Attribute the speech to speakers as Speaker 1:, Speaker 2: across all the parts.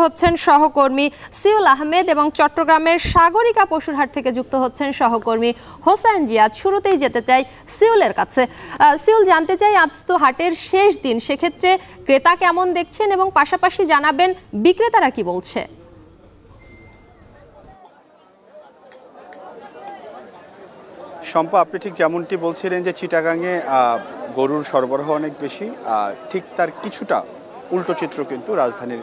Speaker 1: হচ্ছেন সহকর্মী সিউল আহমেদ এবং চট্টগ্রামের সাগরিকা পশুর হাট থেকে যুক্ত হচ্ছেন সহকর্মী হোসেন জিয়াদ। শুরুতেই যেতে চাই সিউলের কাছে। সিউল, জানতে চাই আজ তো হাটের শেষ দিন, সেক্ষেত্রে ক্রেতা কেমন দেখছেন এবং পাশাপাশি জানাবেন বিক্রেতারা কি বলছে।
Speaker 2: শম্পা, আপনি ঠিক যেমনটি বলছিলেন যে চিটাগাংয়ে গরুর সরবরাহ অনেক বেশি, ঠিক তার কিছুটা উল্টো চিত্র কিন্তু রাজধানীর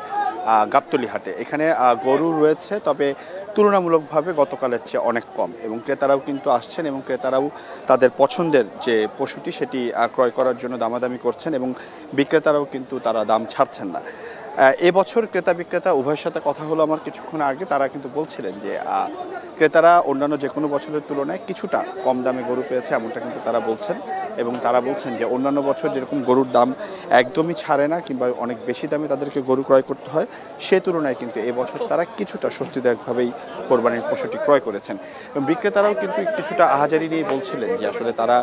Speaker 2: গাবতলী হাটে। এখানে গরু রয়েছে, তবে তুলনামূলকভাবে গতকালের চেয়ে অনেক কম, এবং ক্রেতারাও কিন্তু আসছেন এবং ক্রেতারাও তাদের পছন্দের যে পশুটি সেটি ক্রয় করার জন্য দামাদামি করছেন, এবং বিক্রেতারাও কিন্তু তারা দাম ছাড়ছেন না। এবছর ক্রেতা বিক্রেতা উভয়ের সাথে কথা হলো আমার কিছুক্ষণ আগে। তারা কিন্তু বলছিলেন যে ক্রেতারা অন্যান্য যে কোনো বছরের তুলনায় কিছুটা কম দামে গরু পেয়েছে, এমনটা কিন্তু তারা বলছেন। এবং তারা বলছেন যে অন্যান্য বছর যেরকম গরুর দাম একদমই ছাড়ে না কিংবা অনেক বেশি দামে তাদেরকে গরু ক্রয় করতে হয়, সে তুলনায় কিন্তু এবছর তারা কিছুটা স্বস্তিদায়কভাবেই কোরবানির পশুটি ক্রয় করেছেন। এবং বিক্রেতারাও কিন্তু কিছুটা আহাজারি নিয়ে বলছিলেন যে আসলে তারা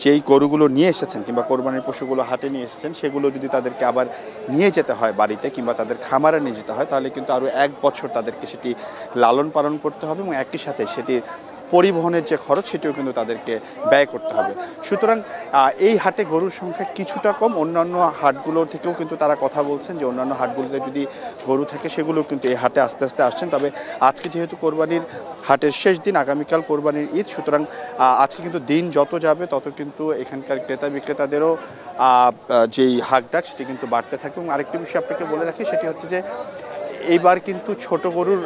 Speaker 2: যেই গরুগুলো নিয়ে এসেছেন কিংবা কোরবানির পশুগুলো হাটে নিয়ে এসেছেন, সেগুলো যদি তাদেরকে আবার নিয়ে যেতে হয় বাড়িতে কিংবা তাদের খামারে নিয়ে যেতে হয়, তাহলে কিন্তু আরও 1 বছর তাদেরকে সেটি লালন পালন করতে হবে, এবং একই সাথে সেটির পরিবহনের যে খরচ সেটিও কিন্তু তাদেরকে ব্যয় করতে হবে। সুতরাং এই হাটে গরুর সংখ্যা কিছুটা কম। অন্যান্য হাটগুলো থেকেও কিন্তু তারা কথা বলছেন যে অন্যান্য হাটগুলোতে যদি গরু থাকে সেগুলো কিন্তু এই হাটে আস্তে আস্তে আসছেন। তবে আজকে যেহেতু কোরবানির হাটের শেষ দিন, আগামীকাল কোরবানির ঈদ, সুতরাং আজকে কিন্তু দিন যত যাবে তত কিন্তু এখানকার ক্রেতা বিক্রেতাদেরও যেই হাকডাক সেটি কিন্তু বাড়তে থাকে। এবং আরেকটি বিষয় আপনাকে বলে রাখি, সেটি হচ্ছে যে এইবার কিন্তু ছোট গরুর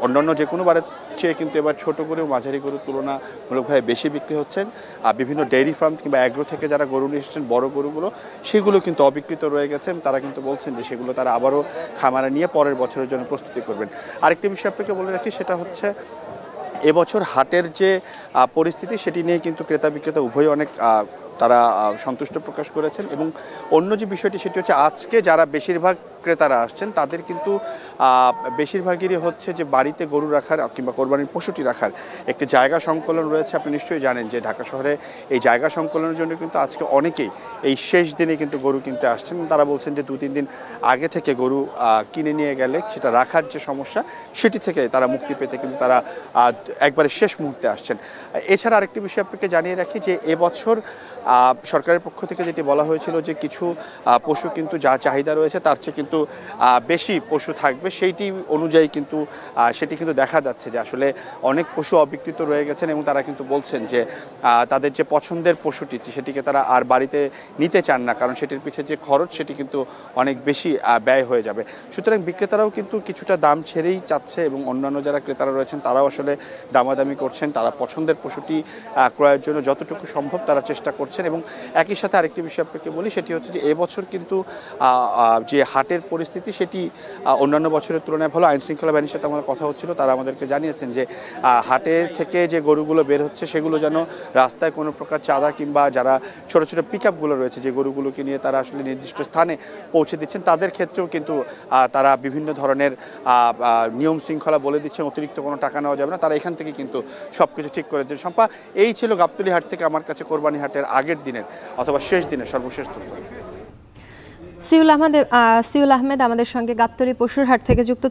Speaker 2: অন্যান্য যে কোনো বারের চেয়ে কিন্তু এবার ছোট গরু মাঝারি গরুর তুলনামূলকভাবে বেশি বিক্রি হচ্ছেন। বিভিন্ন ডেইরি ফার্ম কিংবা অ্যাগ্রো থেকে যারা গরু নিয়ে এসেছেন বড় গরুগুলো, সেগুলো কিন্তু অবিকৃত রয়ে গেছে। তারা কিন্তু বলছেন যে সেগুলো তারা আবারও খামারে নিয়ে পরের বছরের জন্য প্রস্তুতি করবেন। আরেকটি বিষয় আপনাকে বলে রাখি, সেটা হচ্ছে এবছর হাটের যে পরিস্থিতি সেটি নিয়ে কিন্তু ক্রেতা বিক্রেতা উভয়ই অনেক তারা সন্তুষ্ট প্রকাশ করেছেন। এবং অন্য যে বিষয়টি সেটি হচ্ছে আজকে যারা বেশিরভাগ ক্রেতারা আসছেন তাদের কিন্তু বেশিরভাগেরই হচ্ছে যে বাড়িতে গরু রাখার কিংবা কোরবানির পশুটি রাখার একটি জায়গা সংকলন রয়েছে। আপনি নিশ্চয়ই জানেন যে ঢাকা শহরে এই জায়গা সংকলনের জন্য কিন্তু আজকে অনেকেই এই শেষ দিনে কিন্তু গরু কিনতে আসছেন। তারা বলছেন যে 2-3 দিন আগে থেকে গরু কিনে নিয়ে গেলে সেটা রাখার যে সমস্যা সেটি থেকে তারা মুক্তি পেতে কিন্তু তারা একবারে শেষ মুহূর্তে আসছেন। এছাড়া আরেকটি বিষয় আপনাকে জানিয়ে রাখি যে এবছর সরকারের পক্ষ থেকে যেটি বলা হয়েছিল যে কিছু পশু কিন্তু যা চাহিদা রয়েছে তার চেয়ে কিন্তু বেশি পশু থাকবে, সেইটি অনুযায়ী কিন্তু সেটি কিন্তু দেখা যাচ্ছে যে আসলে অনেক পশু অবিকৃত রয়ে গেছেন, এবং তারা কিন্তু বলছেন যে তাদের যে পছন্দের পশুটি সেটিকে তারা আর বাড়িতে নিতে চান না, কারণ সেটির পিছিয়ে যে খরচ সেটি কিন্তু অনেক বেশি ব্যয় হয়ে যাবে। সুতরাং বিক্রেতারাও কিন্তু কিছুটা দাম ছেড়েই চাচ্ছে, এবং অন্যান্য যারা ক্রেতারা রয়েছেন তারাও আসলে দামাদামি করছেন। তারা পছন্দের পশুটি ক্রয়ের জন্য যতটুকু সম্ভব তারা চেষ্টা করছেন। এবং একই সাথে আরেকটি বিষয় আপনাকে বলি, সেটি হচ্ছে যে এবছর কিন্তু যে হাটের পরিস্থিতি সেটি অন্যান্য বছরের তুলনায় ভালো। আইনশৃঙ্খলা বাহিনীর সাথে আমাদের কথা হচ্ছিল, তারা আমাদেরকে জানিয়েছেন যে হাটে থেকে যে গরুগুলো বের হচ্ছে সেগুলো যেন রাস্তায় কোনো প্রকার চাঁদা কিংবা যারা ছোট ছোট পিকআপগুলো রয়েছে যে গরুগুলোকে নিয়ে তারা আসলে নির্দিষ্ট স্থানে পৌঁছে দিচ্ছেন, তাদের ক্ষেত্রেও কিন্তু তারা বিভিন্ন ধরনের নিয়ম শৃঙ্খলা বলে দিচ্ছেন, অতিরিক্ত কোনো টাকা নেওয়া যাবে না। তারা এখান থেকে কিন্তু সব কিছু ঠিক করেছেন। শম্পা, এই ছিল গাবতলী হাট থেকে আমার কাছে কোরবানি হাটের আগের দিনের অথবা শেষ দিনের সর্বশেষ তথ্য।
Speaker 1: সিউল আহমেদ আমাদের সঙ্গে গাবতলী পশুর হাট থেকে যুক্ত।